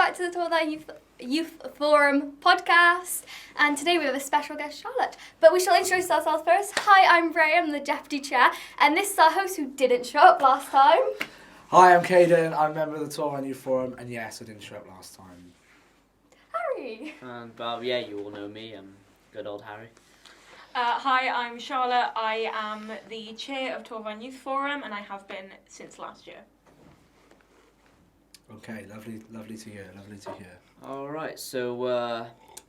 back to the Torfaen Youth Forum podcast, and today we have a special guest, Charlotte. But we shall introduce ourselves first. Hi, I'm Ray, I'm the Deputy Chair, and this is our host who didn't show up last time. Hi, I'm Caden, I'm a member of the Torfaen Youth Forum, and yes, I didn't show up last time. Harry. Yeah, you all know me, I'm good old Harry. Hi, I'm Charlotte. I am the chair of Torfaen Youth Forum, and I have been since last year. Okay, lovely to hear, Alright, so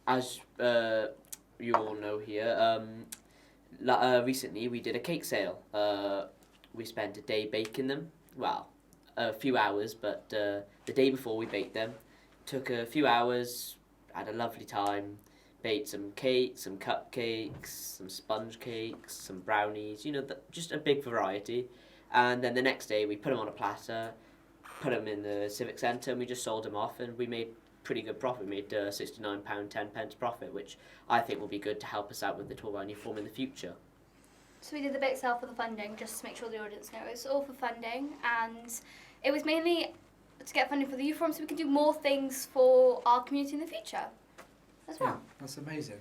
as you all know here, recently we did a cake sale. We spent a day baking them, well, a few hours, but the day before we baked them, took a few hours, had a lovely time, baked some cakes, some cupcakes, some sponge cakes, some brownies, just a big variety. And then the next day we put them on a platter, put them in the Civic Centre, and we just sold them off, and we made pretty good profit. We made £69.10 profit, which I think will be good to help us out with the Torfaen Youth Forum in the future. So we did the bake sale for the funding, just to make sure the audience know. It's all for funding, and it was mainly to get funding for the Youth Forum so we can do more things for our community in the future as well. Yeah, that's amazing.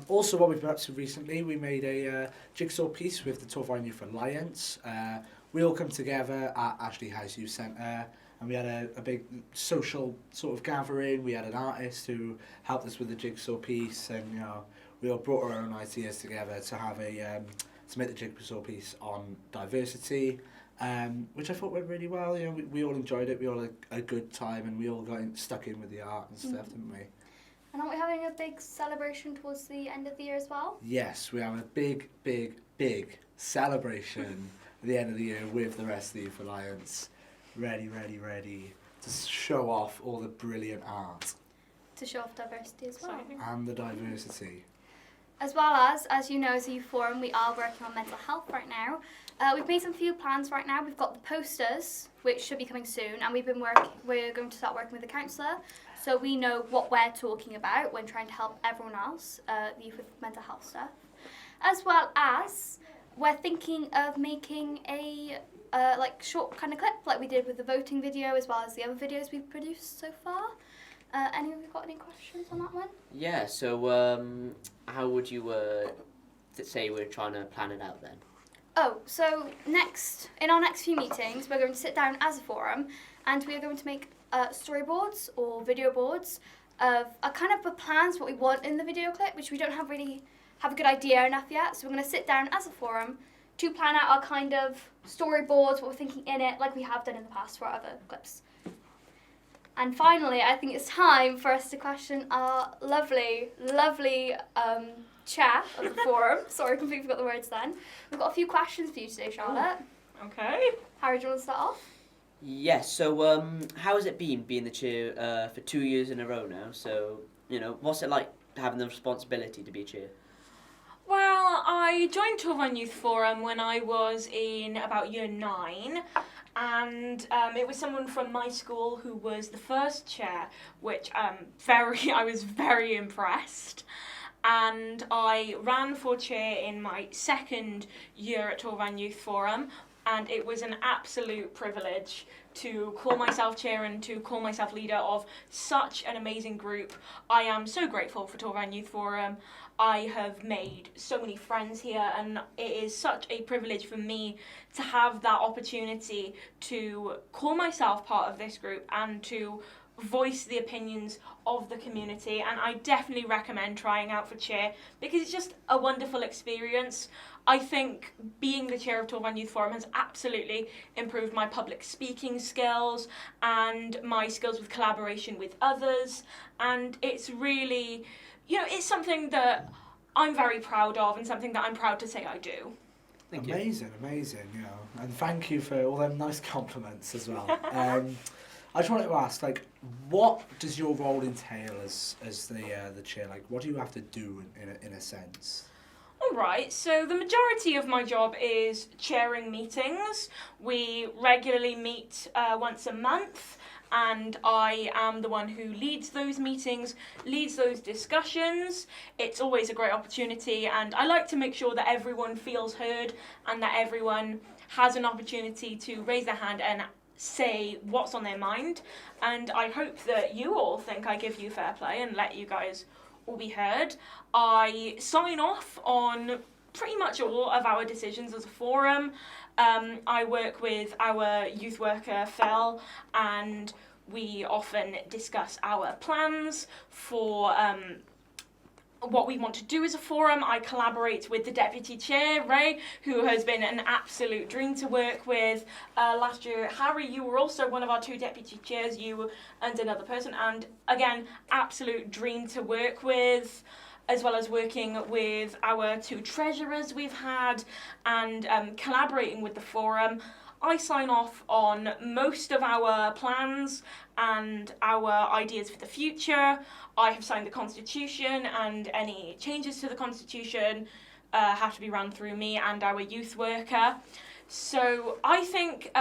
Also, what we've been up to recently, we made a jigsaw piece with the Torfaen Youth Alliance. We all come together at Ashley House Youth Centre, and we had a big social sort of gathering. We had an artist who helped us with the jigsaw piece, and we all brought our own ideas together to have to make the jigsaw piece on diversity, which I thought went really well. We all enjoyed it. We all had a good time, and we all got stuck in with the art and stuff, didn't we? And aren't we having a big celebration towards the end of the year as well? Yes, we have a big celebration at the end of the year with the rest of the Youth Alliance. Ready to show off all the brilliant art. To show off diversity as well. And the diversity. As well as you know, as a Youth Forum, we are working on mental health right now. We've made some few plans right now. We've got the posters, which should be coming soon, and we're going to start working with the counsellor, so we know what we're talking about when trying to help everyone else, the youth with mental health stuff. As well as, we're thinking of making a short kind of clip, like we did with the voting video, as well as the other videos we've produced so far. Any of you got any questions on that one? Yeah, so how would you say we're trying to plan it out then? Oh, so in our next few meetings, we're going to sit down as a forum, and we are going to make storyboards or video boards of the plans, what we want in the video clip, which we don't really have a good idea enough yet. So we're going to sit down as a forum to plan out our kind of storyboards, what we're thinking in it, like we have done in the past for our other clips. And finally, I think it's time for us to question our lovely chair of the forum. Sorry, I completely forgot the words then. We've got a few questions for you today, Charlotte. Okay. Harry, do you want to start off? Yes, so how has it been being the chair for 2 years in a row now? So, what's it like having the responsibility to be chair? Well, I joined Torfaen Youth Forum when I was in about year 9, and it was someone from my school who was the first chair, which I was very impressed. And I ran for chair in my second year at Torfaen Youth Forum, and it was an absolute privilege to call myself chair and to call myself leader of such an amazing group. I am so grateful for Torfaen Youth Forum. I have made so many friends here, and it is such a privilege for me to have that opportunity to call myself part of this group and to voice the opinions of the community. And I definitely recommend trying out for chair because it's just a wonderful experience. I think being the chair of Torfaen Youth Forum has absolutely improved my public speaking skills and my skills with collaboration with others, and it's really, it's something that I'm very proud of and something that I'm proud to say I do. Thank you. Amazing, and thank you for all them nice compliments as well. I just wanted to ask, what does your role entail as the chair? What do you have to do in a sense? Alright, so the majority of my job is chairing meetings. We regularly meet once a month, and I am the one who leads those meetings, leads those discussions. It's always a great opportunity, and I like to make sure that everyone feels heard and that everyone has an opportunity to raise their hand and say what's on their mind, and I hope that you all think I give you fair play and let you guys all be heard. I sign off on pretty much all of our decisions as a forum. I work with our youth worker Phil, and we often discuss our plans for what we want to do as a forum. I collaborate with the deputy chair, Ray, who has been an absolute dream to work with. Last year, Harry, you were also one of our 2 deputy chairs, you and another person, and again, absolute dream to work with, as well as working with our 2 treasurers we've had, and collaborating with the forum. I sign off on most of our plans and our ideas for the future. I have signed the Constitution, and any changes to the Constitution have to be run through me and our youth worker. So I think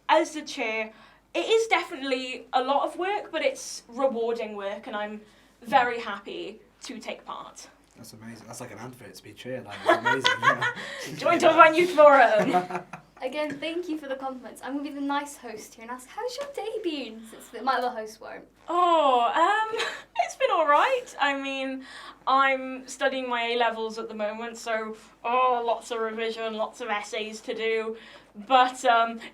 as the chair, it is definitely a lot of work, but it's rewarding work, and I'm very happy to take part. That's amazing. That's like an advert to be chair. That's amazing. Yeah. Join Torfaen Youth Forum. Again, thank you for the compliments. I'm going to be the nice host here and ask, how's your day been? Since my other host won't. It's been alright. I mean, I'm studying my A-levels at the moment, so lots of revision, lots of essays to do. But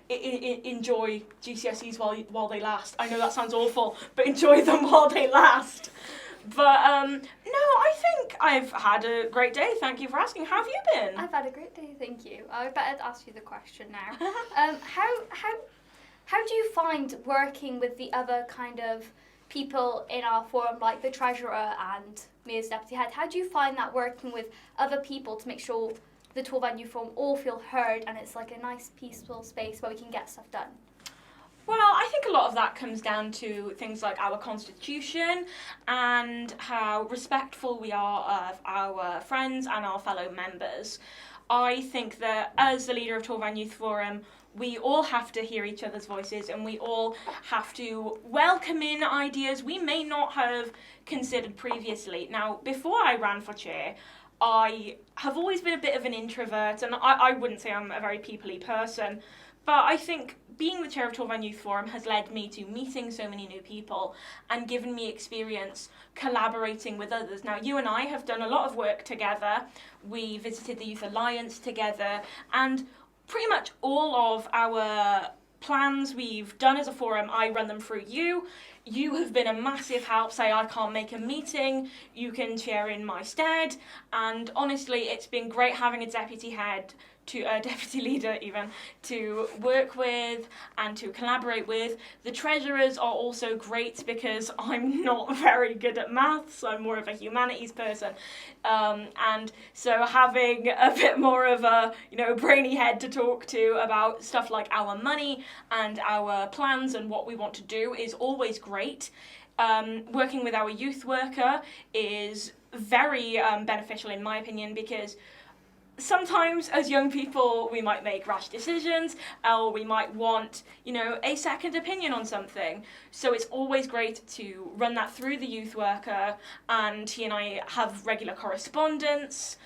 enjoy GCSEs while they last. I know that sounds awful, but enjoy them while they last. But no, I think I've had a great day. Thank you for asking. How have you been? I've had a great day, thank you. I better ask you the question now. How do you find working with the other kind of people in our forum, like the treasurer and me as deputy head? How do you find that working with other people to make sure the Torfaen Youth Forum all feel heard and it's like a nice peaceful space where we can get stuff done? Well, I think a lot of that comes down to things like our constitution and how respectful we are of our friends and our fellow members. I think that as the leader of Torfaen Youth Forum, we all have to hear each other's voices, and we all have to welcome in ideas we may not have considered previously. Now, before I ran for chair, I have always been a bit of an introvert, and I wouldn't say I'm a very people-y person, but I think being the chair of Torfaen Youth Forum has led me to meeting so many new people and given me experience collaborating with others. Now, you and I have done a lot of work together. We visited the Youth Alliance together, and pretty much all of our plans we've done as a forum, I run them through you. You have been a massive help. Say I can't make a meeting, you can chair in my stead, and honestly, it's been great having a deputy head, to a deputy leader even, to work with and to collaborate with. The treasurers are also great because I'm not very good at maths, I'm more of a humanities person, and so having a bit more of a brainy head to talk to about stuff like our money and our plans and what we want to do is always great. Working with our youth worker is very beneficial in my opinion, because sometimes as young people we might make rash decisions, or we might want, a second opinion on something. So it's always great to run that through the youth worker, and he and I have regular correspondence.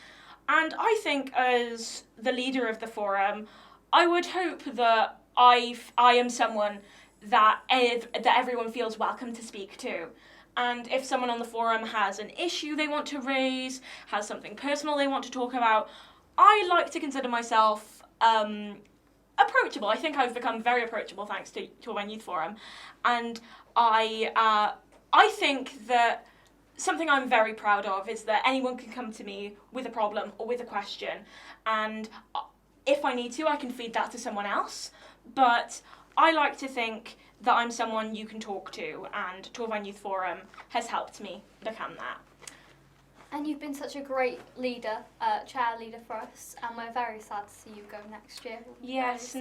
And I think as the leader of the forum, I would hope that I am someone that everyone feels welcome to speak to. And if someone on the forum has an issue they want to raise, has something personal they want to talk about, I like to consider myself approachable. I think I've become very approachable thanks to Torfaen Youth Forum, and I think that something I'm very proud of is that anyone can come to me with a problem or with a question, and if I need to, I can feed that to someone else. But I like to think that I'm someone you can talk to, and Torfaen Youth Forum has helped me become that. And you've been such a great leader, chair leader for us, and we're very sad to see you go next year. Yes,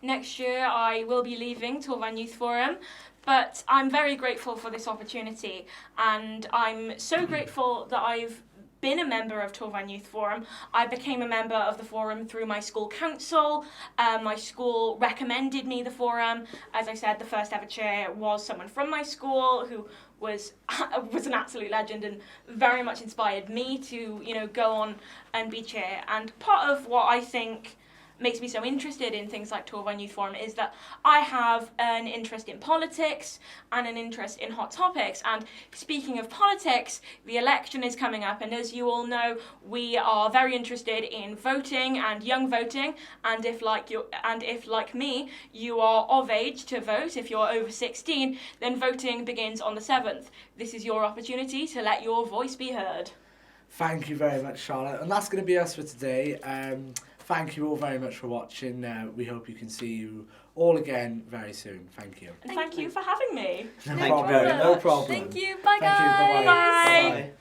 next year I will be leaving Torfaen Youth Forum, but I'm very grateful for this opportunity, and I'm so grateful that I've been a member of Torfaen Youth Forum. I became a member of the forum through my school council. My school recommended me the forum. As I said, the first ever chair was someone from my school who was an absolute legend and very much inspired me to go on and be chair. And part of what I think makes me so interested in things like Torfaen Youth Forum is that I have an interest in politics and an interest in hot topics. And speaking of politics, the election is coming up, and as you all know, we are very interested in voting and young voting. And if like me, you are of age to vote, if you're over 16, then voting begins on the 7th. This is your opportunity to let your voice be heard. Thank you very much, Charlotte. And that's going to be us for today. Thank you all very much for watching. We hope you can see you all again very soon. Thank you. And thank you for having me. No Thank you problem. very No much. problem. Thank you. Bye, Thank you. guys. Bye-bye. Bye. Bye.